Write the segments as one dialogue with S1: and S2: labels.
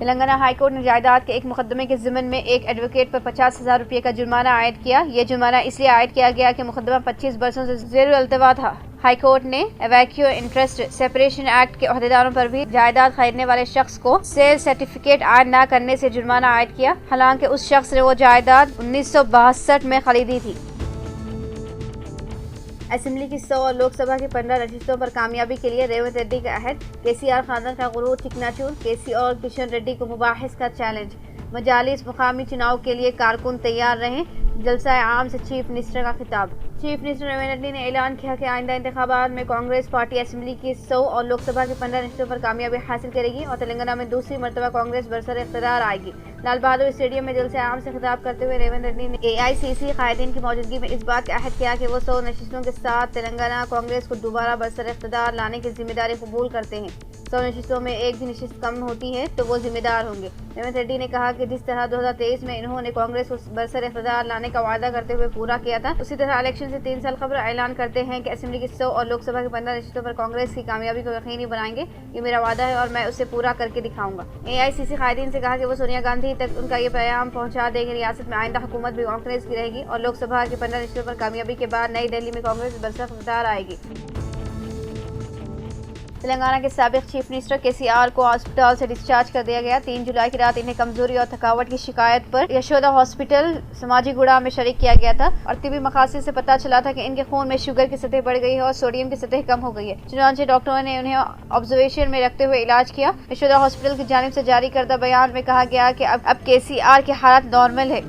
S1: Telangana high court نے جائیداد کے ایک مقدمے کے ضمن میں ایک ایڈوکیٹ پر 50,000 روپے کا جرمانہ عائد کیا۔ یہ جرمانہ اس لیے عائد کیا گیا کہ مقدمہ 25 برسوں سے زیر التوا تھا۔ ہائی کورٹ نے ایویکیو انٹرسٹ سیپریشن ایکٹ کے عہدیداروں پر بھی جائیداد خریدنے والے شخص کو سیل سرٹیفکیٹ عائد نہ کرنے سے جرمانہ عائد کیا، حالانکہ اس شخص نے وہ جائیداد 1962 میں خریدی تھی۔ اسمبلی کی 100 اور لوک سبھا کی 15 نشستوں پر کامیابی کے لیے ریونت ریڈی کا عہد، KCR خاندان کا غرور چکنا چور، KC اور کشن ریڈی کو مباحث کا چیلنج۔ مجالس مقامی چناؤ کے لیے کارکن تیار رہیں، جلسہ عام سے چیف منسٹر کا خطاب۔ چیف منسٹر ریونت ریڈی نے اعلان کیا کہ آئندہ انتخابات میں کانگریس پارٹی اسمبلی کی 100 اور لوک سبھا کی 15 نشستوں پر کامیابی حاصل کرے گی اور تلنگانہ میں دوسری مرتبہ کانگریس برسر اقتدار آئے گی۔ لال بہادر اسٹیڈیم میں جلسہ عام سے خطاب کرتے ہوئے ریونت ریڈی نے AICC قائدین کی موجودگی میں اس بات کا عہد کیا کہ وہ 100 نشستوں کے ساتھ تلنگانہ کانگریس کو دوبارہ برسر اقتدار لانے کی ذمہ داری قبول کرتے ہیں۔ 100 نشستوں میں ایک بھی نشست کم ہوتی ہے تو وہ ذمہ دار ہوں گے۔ ریونت ریڈی نے کہا کہ جس طرح 2023 میں انہوں نے کانگریس کو برسر اقتدار لانے کا وعدہ کرتے ہوئے پورا کیا تھا، اسی طرح الیکشن سے 3 سال قبل اعلان کرتے ہیں کہ اسمبلی کی 100 اور لوک سبھا کی 15 نشستوں پر کانگریس کی کامیابی کو یقینی بنائیں گے۔ یہ میرا وعدہ ہے اور میں اسے پورا کر کے دکھاؤں گا۔ AICC قائدین سے کہا کہ وہ سونیا گاندھی تک ان کا یہ پیغام پہنچا دیں کہ ریاست میں آئندہ حکومت بھی کانگریس کی رہے گی اور لوک سبھا کی 15 نشستوں پر کامیابی کے بعد نئی دہلی میں کانگریس برسر اقتدار آئے گی۔ تلنگانہ کے سابق چیف منسٹر KCR کو ہسپتال سے ڈسچارج کر دیا گیا۔ 3 جولائی کی رات انہیں کمزوری اور تھکاوٹ کی شکایت پر یشودا ہاسپٹل سماجی گوڑا میں شریک کیا گیا تھا اور طبی مقاصد سے پتہ چلا تھا کہ ان کے خون میں شوگر کی سطح بڑھ گئی ہے اور سوڈیم کی سطح کم ہو گئی ہے، چنانچہ ڈاکٹروں نے انہیں آبزرویشن میں رکھتے ہوئے علاج کیا۔ یشودا ہاسپٹل کی جانب سے جاری کردہ بیان میں کہا گیا کہ اب KCR کی حالت نارمل ہے۔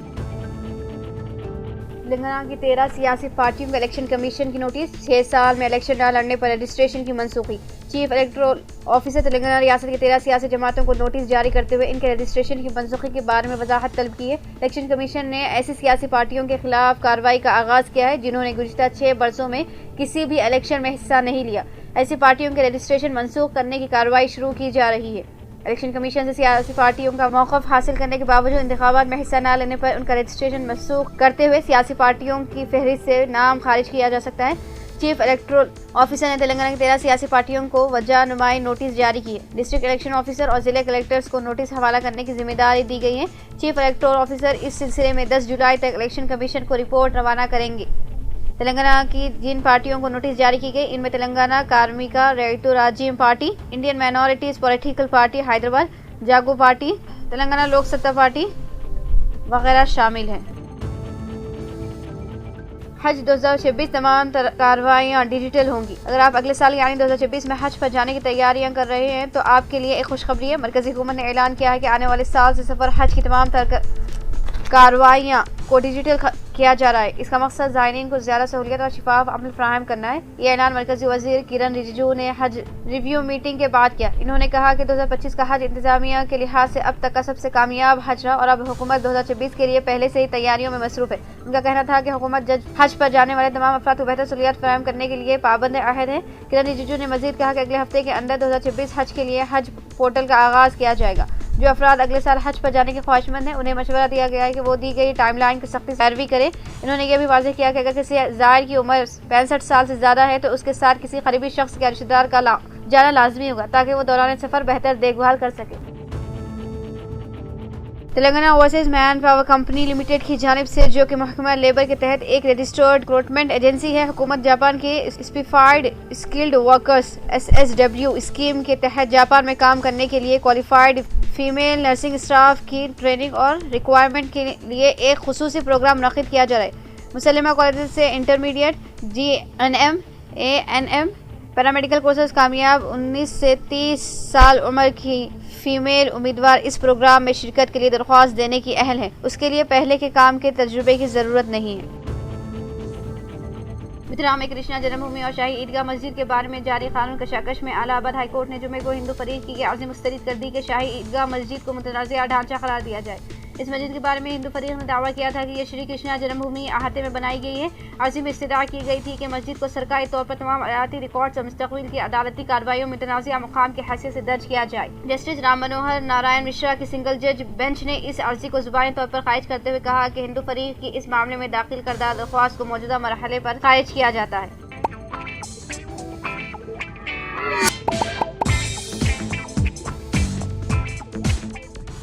S1: تلنگانہ کی 13 سیاسی پارٹیوں کو الیکشن کمیشن کی نوٹس، 6 سال میں الیکشن نہ لڑنے پر رجسٹریشن کی منسوخی۔ چیف الیکٹورل آفیسر تلنگانہ ریاست کی 13 سیاسی جماعتوں کو نوٹس جاری کرتے ہوئے ان کے رجسٹریشن کی منسوخی کے بارے میں وضاحت طلب کی ہے۔ الیکشن کمیشن نے ایسی سیاسی پارٹیوں کے خلاف کارروائی کا آغاز کیا ہے جنہوں نے گزشتہ 6 برسوں میں کسی بھی الیکشن میں حصہ نہیں لیا۔ ایسی پارٹیوں کے رجسٹریشن منسوخ کرنے کی کارروائی شروع کی جا رہی ہے۔ الیکشن کمیشن سے سیاسی پارٹیوں کا موقف حاصل کرنے کے باوجود انتخابات میں حصہ نہ لینے پر ان کا رجسٹریشن منسوخ کرتے ہوئے سیاسی پارٹیوں کی فہرست سے نام خارج کیا جا سکتا ہے۔ چیف الیکٹورل آفیسر نے تلنگانہ کی 13 سیاسی پارٹیوں کو وجہ نمائی نوٹس جاری کیے۔ ڈسٹرکٹ الیکشن آفیسر اور ضلع کلکٹرز کو نوٹس حوالہ کرنے کی ذمہ داری دی گئی ہے۔ چیف الیکٹورل آفیسر اس سلسلے میں 10 جولائی تک الیکشن کمیشن کو رپورٹ روانہ کریں گے۔ تلنگانہ کی جن پارٹیوں کو نوٹس جاری کی گئی ان میں Telangana Karmika Rythu Rajyam party, Indian minorities political party Hyderabad, Jago party, Telangana Lok Satta party وغیرہ شامل ہیں۔ حج 2026 تمام کارروائیاں ڈیجیٹل ہوں گی۔ اگر آپ اگلے سال یعنی 2026 میں حج پر جانے کی تیاریاں کر رہے ہیں تو آپ کے لیے ایک خوشخبری ہے۔ مرکزی حکومت نے اعلان کیا ہے کہ آنے والے سال سے سفر حج کی تمام کارروائیاں کو ڈیجیٹل کیا جا رہا ہے۔ اس کا مقصد زائرین کو زیادہ سہولیات اور شفاف عمل فراہم کرنا ہے۔ یہ اعلان مرکزی وزیر کرن رجیجو نے حج ریویو میٹنگ کے بعد کیا۔ انہوں نے کہا کہ 2025 کا حج انتظامیہ کے لحاظ سے اب تک کا سب سے کامیاب حج رہا اور اب حکومت 2026 کے لیے پہلے سے ہی تیاریوں میں مصروف ہے۔ ان کا کہنا تھا کہ حکومت حج پر جانے والے تمام افراد کو بہتر سہولیات فراہم کرنے کے لیے پابند عہد ہے۔ کرن رجیجو نے مزید کہا کہ اگلے ہفتے کے اندر 2026 حج کے لیے حج پورٹل کا آغاز کیا جائے گا۔ جو افراد اگلے سال حج پر جانے کے خواہشمند ہیں انہیں مشورہ دیا گیا ہے کہ وہ دی گئی ٹائم لائن کی سختی سے پیروی کریں۔ انہوں نے یہ بھی واضح کیا کہ اگر کسی زائر کی عمر 65 سال سے زیادہ ہے تو اس کے ساتھ کسی قریبی شخص کے رشتہ دار کا جانا لازمی ہوگا تاکہ وہ دوران سفر بہتر دیکھ بھال کر سکے۔ Telangana overseas man power company limited کی جانب سے جو کہ محکمہ لیبر کے تحت ایک رجسٹرڈ ریکروٹمنٹ ایجنسی ہے، حکومت جاپان کے specified skilled workers SSW scheme کے تحت جاپان میں کام کرنے کے لیے کوالیفائڈ فیمیل نرسنگ اسٹاف کی ٹریننگ اور ریکوائرمنٹ کے لیے ایک خصوصی پروگرام منعقد کیا جا رہا ہے۔ مسلمہ کالجز سے intermediate GNM ANM paramedical courses کامیاب 19 سے 30 سال عمر کی فیمیل امیدوار اس پروگرام میں شرکت کے لیے درخواست دینے کی اہل ہیں۔ اس کے لیے پہلے کے کام کے تجربے کی ضرورت نہیں ہے۔ متھرا میں کرشنا جنم بھومی اور شاہی عیدگاہ مسجد کے بارے میں جاری قانون کشاکش میں الہ آباد ہائی کورٹ نے جمعے کو ہندو فریق کی عرضی مسترد کر دی کہ شاہی عیدگاہ مسجد کو متنازعہ ڈھانچہ قرار دیا جائے۔ اس مسجد کے بارے میں ہندو فریق نے دعویٰ کیا تھا کہ یہ شری کرشنا جنم بھومی احاطے میں بنائی گئی ہے۔ عرضی میں استدعا کی گئی تھی کہ مسجد کو سرکاری طور پر تمام عدالتی ریکارڈز اور مستقبل کی عدالتی کارروائیوں میں متنازعہ مقام کی حیثیت سے درج کیا جائے۔ جسٹس رام منوہر نارائن مشرا کی سنگل جج بینچ نے اس عرضی کو زبانی طور پر خارج کرتے ہوئے کہا کہ ہندو فریق کی اس معاملے میں داخل کردہ درخواست کو موجودہ مرحلے پر خارج کیا جاتا ہے۔